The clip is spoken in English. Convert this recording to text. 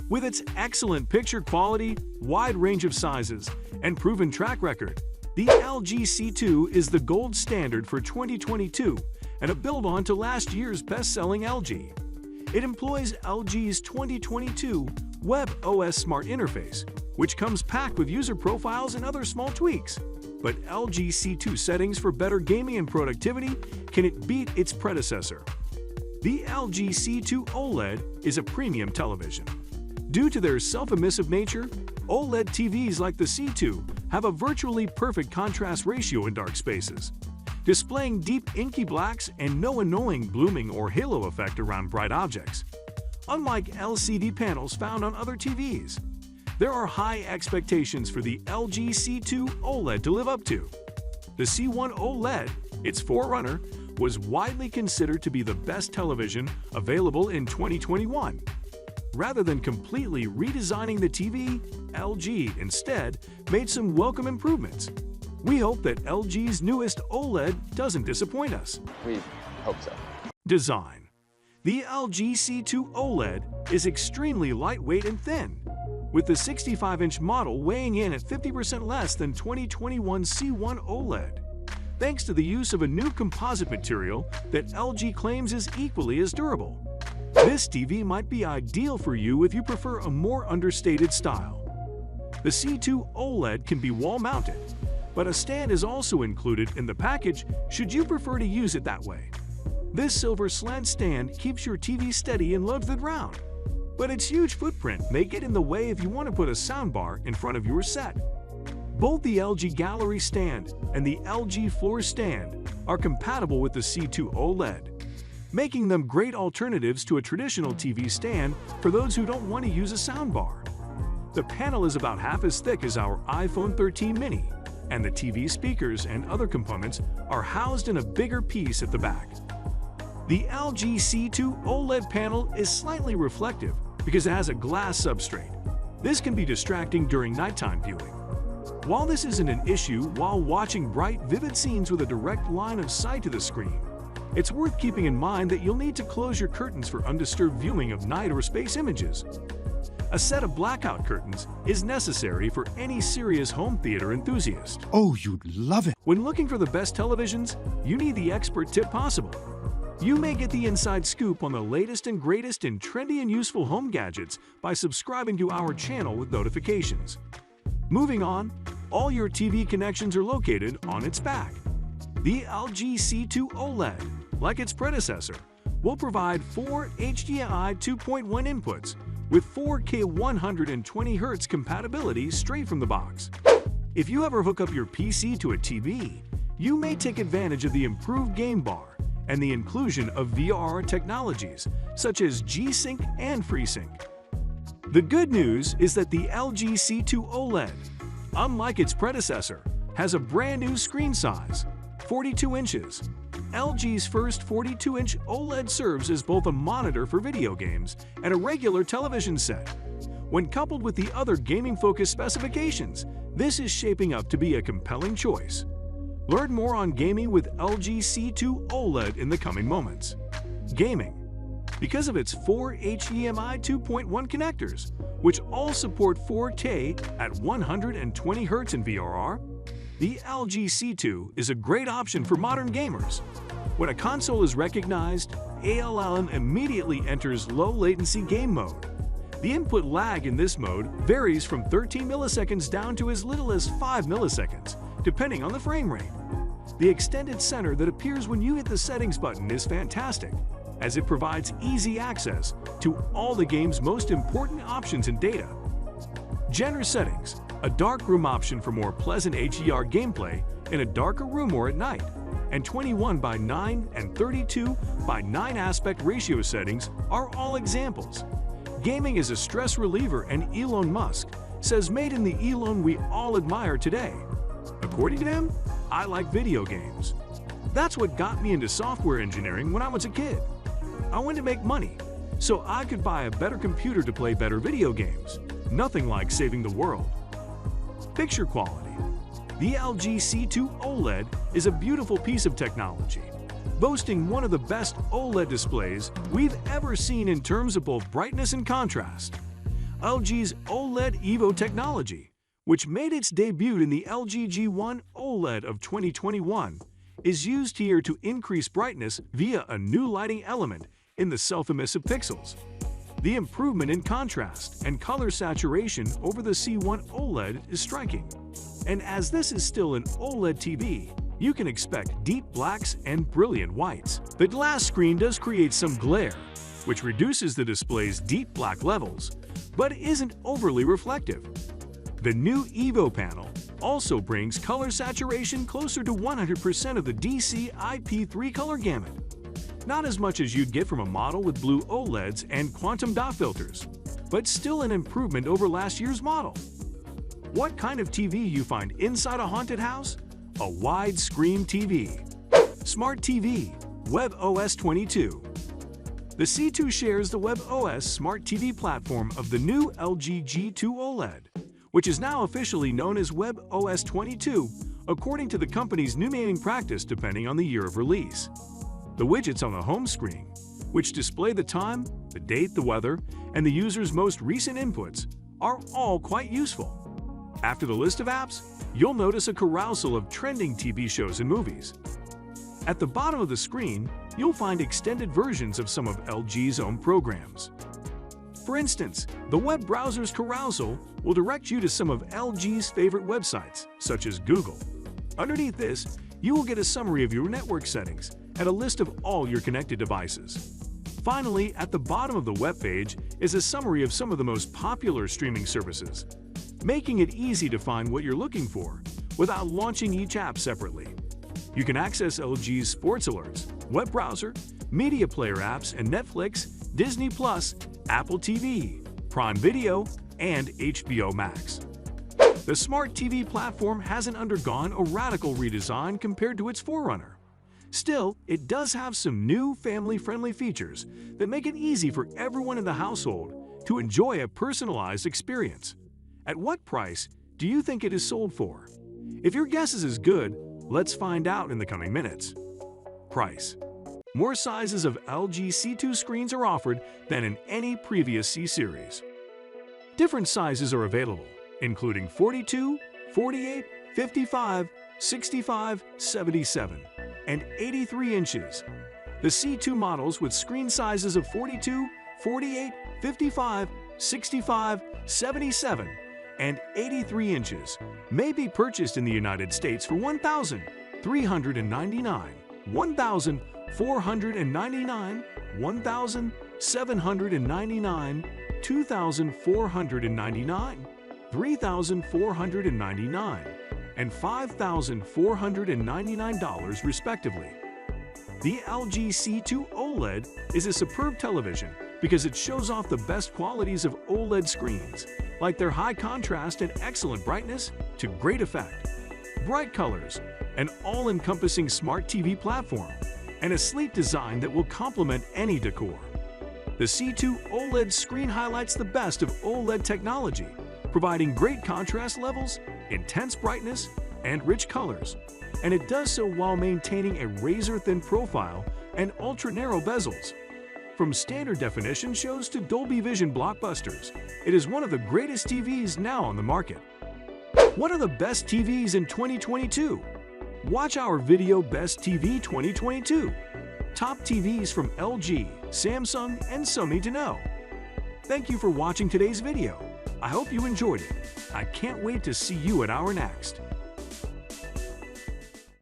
With its excellent picture quality, wide range of sizes, and proven track record, the LG C2 is the gold standard for 2022 and a build-on to last year's best-selling LG. It employs LG's 2022 webOS smart interface, which comes packed with user profiles and other small tweaks. But LG C2 settings for better gaming and productivity, can it beat its predecessor? The LG C2 OLED is a premium television. Due to their self-emissive nature, OLED TVs like the C2 have a virtually perfect contrast ratio in dark spaces, displaying deep inky blacks and no annoying blooming or halo effect around bright objects. Unlike LCD panels found on other TVs, there are high expectations for the LG C2 OLED to live up to. The C1 OLED, its forerunner, was widely considered to be the best television available in 2021. Rather than completely redesigning the TV, LG instead made some welcome improvements. We hope that LG's newest OLED doesn't disappoint us. We hope so. Design. The LG C2 OLED is extremely lightweight and thin, with the 65-inch model weighing in at 50% less than 2021 C1 OLED, thanks to the use of a new composite material that LG claims is equally as durable. This TV might be ideal for you if you prefer a more understated style. The C2 OLED can be wall-mounted, but a stand is also included in the package should you prefer to use it that way. This silver slant stand keeps your TV steady and low to the ground, but its huge footprint may get in the way if you want to put a soundbar in front of your set. Both the LG Gallery stand and the LG Floor stand are compatible with the C2 OLED, making them great alternatives to a traditional TV stand for those who don't want to use a soundbar. The panel is about half as thick as our iPhone 13 mini, and the TV speakers and other components are housed in a bigger piece at the back. The LG C2 OLED panel is slightly reflective because it has a glass substrate. This can be distracting during nighttime viewing. While this isn't an issue while watching bright, vivid scenes with a direct line of sight to the screen, it's worth keeping in mind that you'll need to close your curtains for undisturbed viewing of night or space images. A set of blackout curtains is necessary for any serious home theater enthusiast. Oh, you'd love it. When looking for the best televisions, you need the expert tip possible. You may get the inside scoop on the latest and greatest in trendy and useful home gadgets by subscribing to our channel with notifications. Moving on, all your TV connections are located on its back. The LG C2 OLED, like its predecessor, will provide 4 HDMI 2.1 inputs with 4K 120Hz compatibility straight from the box. If you ever hook up your PC to a TV, you may take advantage of the improved game bar and the inclusion of VR technologies such as G-Sync and FreeSync. The good news is that the LG C2 OLED, unlike its predecessor, has a brand new screen size, 42 inches. LG's first 42-inch OLED serves as both a monitor for video games and a regular television set. When coupled with the other gaming-focused specifications, this is shaping up to be a compelling choice. Learn more on gaming with LG C2 OLED in the coming moments. Gaming. Because of its 4 HDMI 2.1 connectors, which all support 4K at 120Hz in VRR, the LG C2 is a great option for modern gamers. When a console is recognized, ALLM immediately enters low-latency game mode. The input lag in this mode varies from 13 milliseconds down to as little as 5 milliseconds, depending on the frame rate. The extended center that appears when you hit the settings button is fantastic, as it provides easy access to all the game's most important options and data. Genre settings, a dark room option for more pleasant HDR gameplay in a darker room or at night, and 21:9 and 32:9 aspect ratio settings are all examples. Gaming is a stress reliever, and Elon Musk says made in the Elon we all admire today. According to him, I like video games. That's what got me into software engineering when I was a kid. I wanted to make money, so I could buy a better computer to play better video games. Nothing like saving the world. Picture quality. The LG C2 OLED is a beautiful piece of technology, boasting one of the best OLED displays we've ever seen in terms of both brightness and contrast. LG's OLED Evo technology, which made its debut in the LG G1 OLED of 2021, is used here to increase brightness via a new lighting element in the self-emissive pixels. The improvement in contrast and color saturation over the C1 OLED is striking. And as this is still an OLED TV, you can expect deep blacks and brilliant whites. The glass screen does create some glare, which reduces the display's deep black levels, but isn't overly reflective. The new Evo panel also brings color saturation closer to 100% of the DC-IP3 color gamut. Not as much as you'd get from a model with blue OLEDs and quantum dot filters, but still an improvement over last year's model. What kind of TV you find inside a haunted house? A widescreen TV. Smart TV, webOS 22. The C2 shares the webOS Smart TV platform of the new LG G2 OLED, which is now officially known as webOS 22, according to the company's new naming practice depending on the year of release. The widgets on the home screen, which display the time, the date, the weather, and the user's most recent inputs, are all quite useful. After the list of apps, you'll notice a carousel of trending TV shows and movies. At the bottom of the screen, you'll find extended versions of some of LG's own programs. For instance, the web browser's carousel will direct you to some of LG's favorite websites, such as Google. Underneath this, you will get a summary of your network settings and a list of all your connected devices. Finally, at the bottom of the web page is a summary of some of the most popular streaming services, making it easy to find what you're looking for without launching each app separately. You can access LG's sports alerts, web browser, media player apps, and Netflix, Disney+, Apple TV, Prime Video, and HBO Max. The Smart TV platform hasn't undergone a radical redesign compared to its forerunner. Still, it does have some new family-friendly features that make it easy for everyone in the household to enjoy a personalized experience. At what price do you think it is sold for? If your guess is as good, let's find out in the coming minutes. Price. More sizes of LG C2 screens are offered than in any previous C-series. Different sizes are available, including 42, 48, 55, 65, 77, and 83 inches. The C2 models with screen sizes of 42, 48, 55, 65, 77, and 83 inches may be purchased in the United States for $1,399, $1,499, $1,799, $2,499, $3,499, and $5,499 respectively. The LG C2 OLED is a superb television because it shows off the best qualities of OLED screens, like their high contrast and excellent brightness to great effect, bright colors, an all-encompassing smart TV platform, and a sleek design that will complement any decor. The C2 OLED screen highlights the best of OLED technology, providing great contrast levels, intense brightness, and rich colors, and it does so while maintaining a razor-thin profile and ultra-narrow bezels. From standard definition shows to Dolby Vision blockbusters, it is one of the greatest TVs now on the market. What are the best TVs in 2022? Watch our video Best TV 2022. Top TVs from LG, Samsung, and Sony to know. Thank you for watching today's video. I hope you enjoyed it. I can't wait to see you at our next.